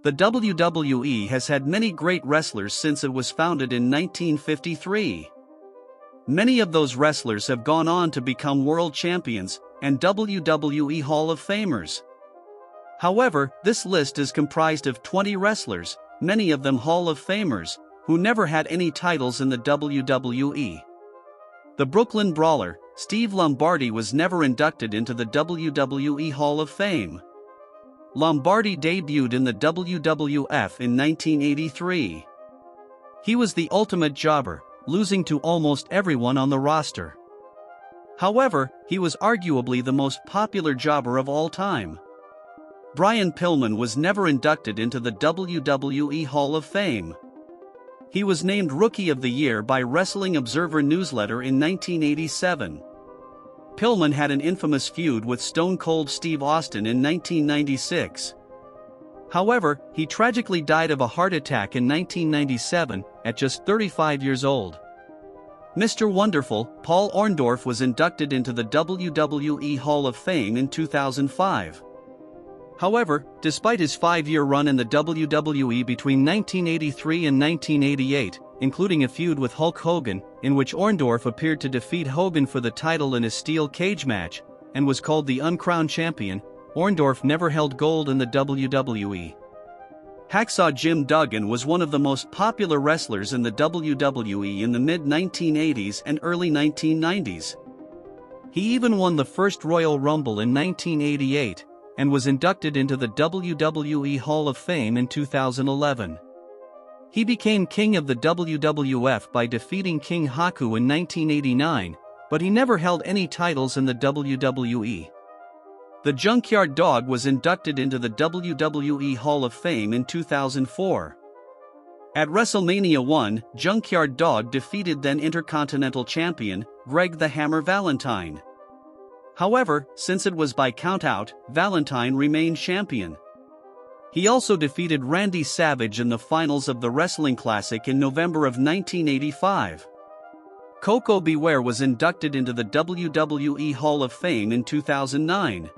The WWE has had many great wrestlers since it was founded in 1953. Many of those wrestlers have gone on to become world champions and WWE Hall of Famers. However, this list is comprised of 20 wrestlers, many of them Hall of Famers, who never had any titles in the WWE. The Brooklyn Brawler, Steve Lombardi, was never inducted into the WWE Hall of Fame. Lombardi debuted in the WWF in 1983. He was the ultimate jobber, losing to almost everyone on the roster. However, he was arguably the most popular jobber of all time. Brian Pillman was never inducted into the WWE Hall of Fame. He was named Rookie of the Year by Wrestling Observer Newsletter in 1987. Pillman had an infamous feud with Stone Cold Steve Austin in 1996. However, he tragically died of a heart attack in 1997, at just 35 years old. Mr. Wonderful, Paul Orndorff, was inducted into the WWE Hall of Fame in 2005. However, despite his 5-year run in the WWE between 1983 and 1988, including a feud with Hulk Hogan, in which Orndorff appeared to defeat Hogan for the title in a steel cage match, and was called the Uncrowned Champion, Orndorff never held gold in the WWE. Hacksaw Jim Duggan was one of the most popular wrestlers in the WWE in the mid-1980s and early 1990s. He even won the first Royal Rumble in 1988, and was inducted into the WWE Hall of Fame in 2011. He became king of the WWF by defeating King Haku in 1989, but he never held any titles in the WWE. The Junkyard Dog was inducted into the WWE Hall of Fame in 2004. At WrestleMania 1, Junkyard Dog defeated then Intercontinental Champion, Greg the Hammer Valentine. However, since it was by countout, Valentine remained champion. He also defeated Randy Savage in the finals of the Wrestling Classic in November of 1985. Koko B. Ware was inducted into the WWE Hall of Fame in 2009.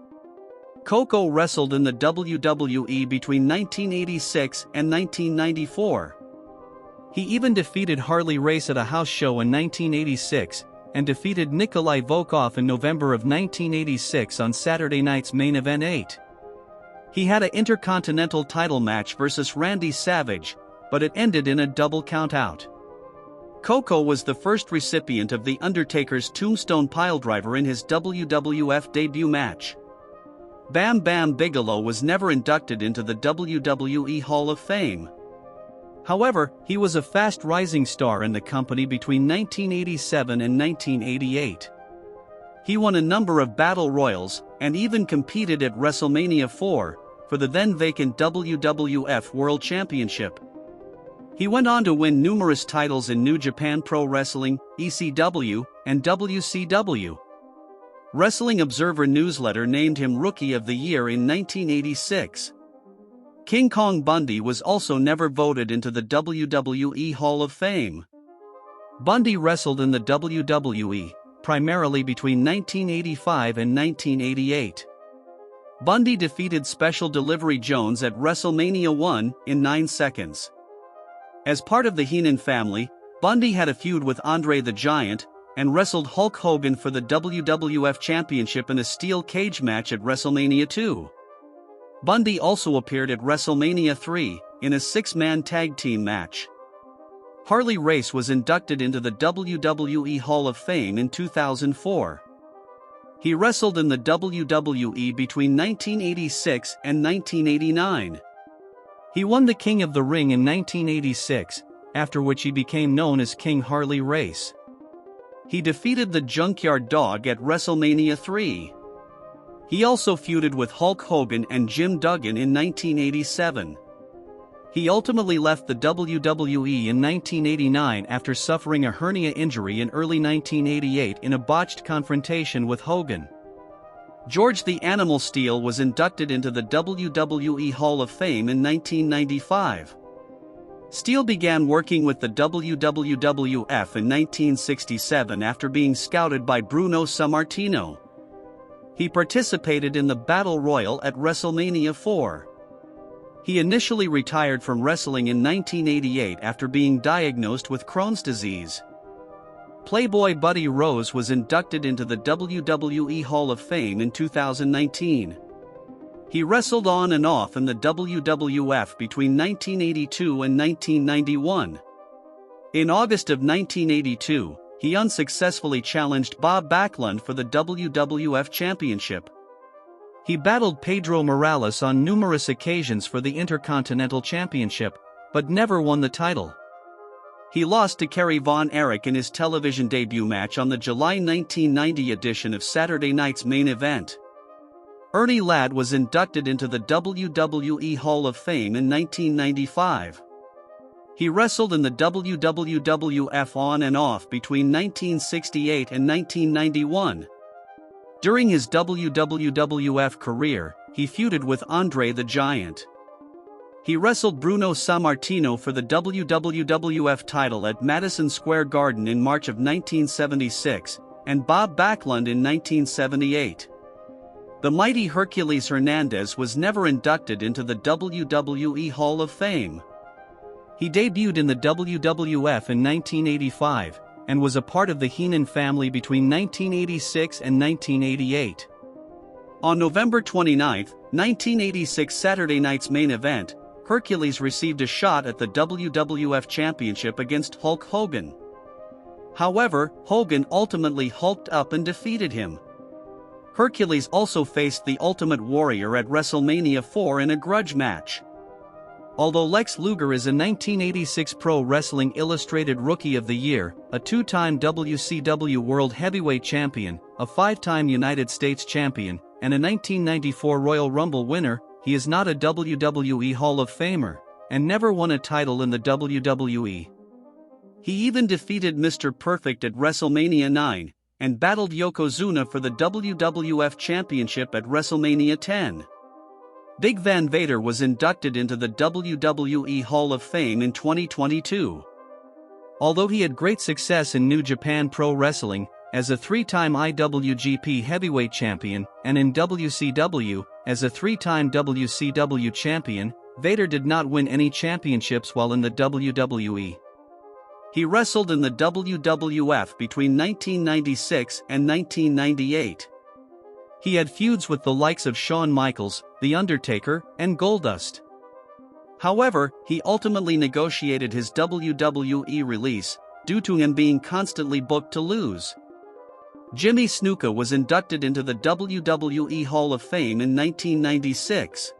Koko wrestled in the WWE between 1986 and 1994. He even defeated Harley Race at a house show in 1986, and defeated Nikolai Volkov in November of 1986 on Saturday Night's Main Event 8. He had an Intercontinental title match versus Randy Savage, but it ended in a double countout. Koko was the first recipient of The Undertaker's Tombstone Piledriver in his WWF debut match. Bam Bam Bigelow was never inducted into the WWE Hall of Fame. However, he was a fast rising star in the company between 1987 and 1988. He won a number of battle royals, and even competed at WrestleMania 4, for the then vacant WWF World Championship. He went on to win numerous titles in New Japan Pro Wrestling, ECW, and WCW. Wrestling Observer Newsletter named him Rookie of the Year in 1986. King Kong Bundy was also never voted into the WWE Hall of Fame. Bundy wrestled in the WWE, primarily between 1985 and 1988. Bundy defeated Special Delivery Jones at WrestleMania 1 in 9 seconds. As part of the Heenan family, Bundy had a feud with Andre the Giant, and wrestled Hulk Hogan for the WWF Championship in a steel cage match at WrestleMania 2. Bundy also appeared at WrestleMania 3, in a 6-man tag team match. Harley Race was inducted into the WWE Hall of Fame in 2004. He wrestled in the WWE between 1986 and 1989. He won the King of the Ring in 1986, after which he became known as King Harley Race. He defeated the Junkyard Dog at WrestleMania 3. He also feuded with Hulk Hogan and Jim Duggan in 1987. He ultimately left the WWE in 1989 after suffering a hernia injury in early 1988 in a botched confrontation with Hogan. George the Animal Steele was inducted into the WWE Hall of Fame in 1995. Steele began working with the WWF in 1967 after being scouted by Bruno Sammartino. He participated in the Battle Royal at WrestleMania 4. He initially retired from wrestling in 1988 after being diagnosed with Crohn's disease. Playboy Buddy Rose was inducted into the WWE Hall of Fame in 2019. He wrestled on and off in the WWF between 1982 and 1991. In August of 1982, he unsuccessfully challenged Bob Backlund for the WWF Championship. He battled Pedro Morales on numerous occasions for the Intercontinental Championship, but never won the title. He lost to Kerry Von Erich in his television debut match on the July 1990 edition of Saturday Night's Main Event. Ernie Ladd was inducted into the WWE Hall of Fame in 1995. He wrestled in the WWF on and off between 1968 and 1991. During his WWF career, he feuded with Andre the Giant. He wrestled Bruno Sammartino for the WWF title at Madison Square Garden in March of 1976, and Bob Backlund in 1978. The mighty Hercules Hernandez was never inducted into the WWE Hall of Fame. He debuted in the WWF in 1985, and was a part of the Heenan family between 1986 and 1988. On November 29, 1986 Saturday Night's Main Event, Hercules received a shot at the WWF Championship against Hulk Hogan. However, Hogan ultimately hulked up and defeated him. Hercules also faced the Ultimate Warrior at WrestleMania 4 in a grudge match. Although Lex Luger is a 1986 Pro Wrestling Illustrated Rookie of the Year, a two-time WCW World Heavyweight Champion, a five-time United States Champion, and a 1994 Royal Rumble winner, he is not a WWE Hall of Famer, and never won a title in the WWE. He even defeated Mr. Perfect at WrestleMania 9, and battled Yokozuna for the WWF Championship at WrestleMania 10. Big Van Vader was inducted into the WWE Hall of Fame in 2022. Although he had great success in New Japan Pro Wrestling, as a three-time IWGP Heavyweight Champion, and in WCW, as a three-time WCW Champion, Vader did not win any championships while in the WWE. He wrestled in the WWF between 1996 and 1998. He had feuds with the likes of Shawn Michaels, The Undertaker, and Goldust. However, he ultimately negotiated his WWE release, due to him being constantly booked to lose. Jimmy Snuka was inducted into the WWE Hall of Fame in 1996.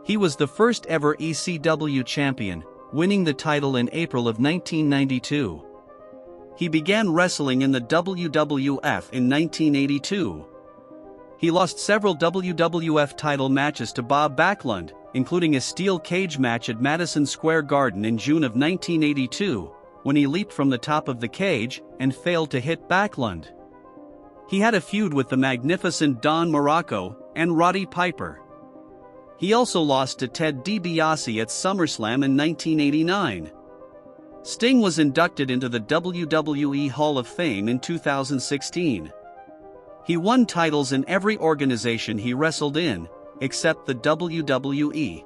He was the first ever ECW champion, winning the title in April of 1992. He began wrestling in the WWF in 1982. He lost several WWF title matches to Bob Backlund, including a steel cage match at Madison Square Garden in June of 1982, when he leaped from the top of the cage and failed to hit Backlund. He had a feud with the magnificent Don Morocco and Roddy Piper. He also lost to Ted DiBiase at SummerSlam in 1989. Sting was inducted into the WWE Hall of Fame in 2016. He won titles in every organization he wrestled in, except the WWE.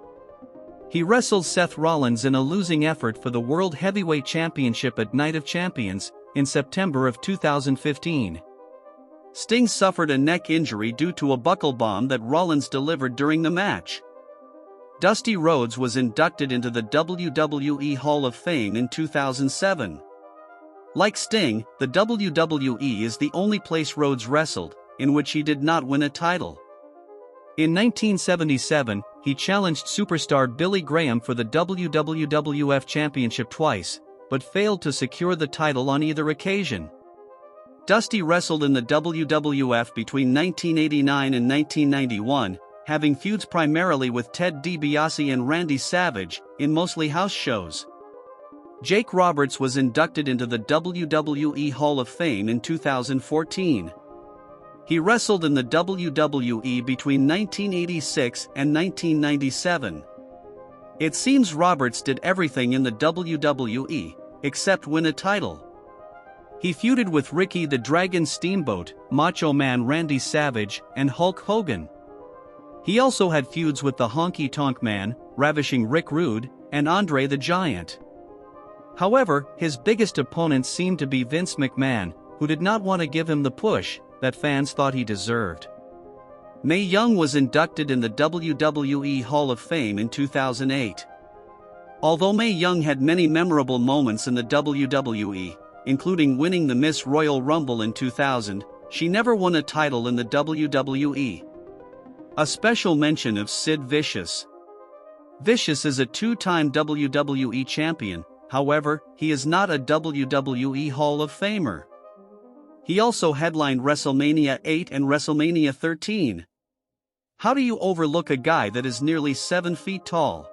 He wrestled Seth Rollins in a losing effort for the World Heavyweight Championship at Night of Champions, in September of 2015. Sting suffered a neck injury due to a buckle bomb that Rollins delivered during the match. Dusty Rhodes was inducted into the WWE Hall of Fame in 2007. Like Sting, the WWE is the only place Rhodes wrestled, in which he did not win a title. In 1977, he challenged superstar Billy Graham for the WWF Championship twice, but failed to secure the title on either occasion. Dusty wrestled in the WWF between 1989 and 1991, having feuds primarily with Ted DiBiase and Randy Savage, in mostly house shows. Jake Roberts was inducted into the WWE Hall of Fame in 2014. He wrestled in the WWE between 1986 and 1997. It seems Roberts did everything in the WWE, except win a title. He feuded with Ricky the Dragon Steamboat, Macho Man Randy Savage, and Hulk Hogan. He also had feuds with the Honky Tonk Man, Ravishing Rick Rude, and Andre the Giant. However, his biggest opponents seemed to be Vince McMahon, who did not want to give him the push that fans thought he deserved. Mae Young was inducted in the WWE Hall of Fame in 2008. Although Mae Young had many memorable moments in the WWE, including winning the Miss Royal Rumble in 2000, she never won a title in the WWE. A special mention of Sid Vicious. Vicious is a two-time WWE champion, however, he is not a WWE Hall of Famer. He also headlined WrestleMania 8 and WrestleMania 13. How do you overlook a guy that is nearly 7 feet tall?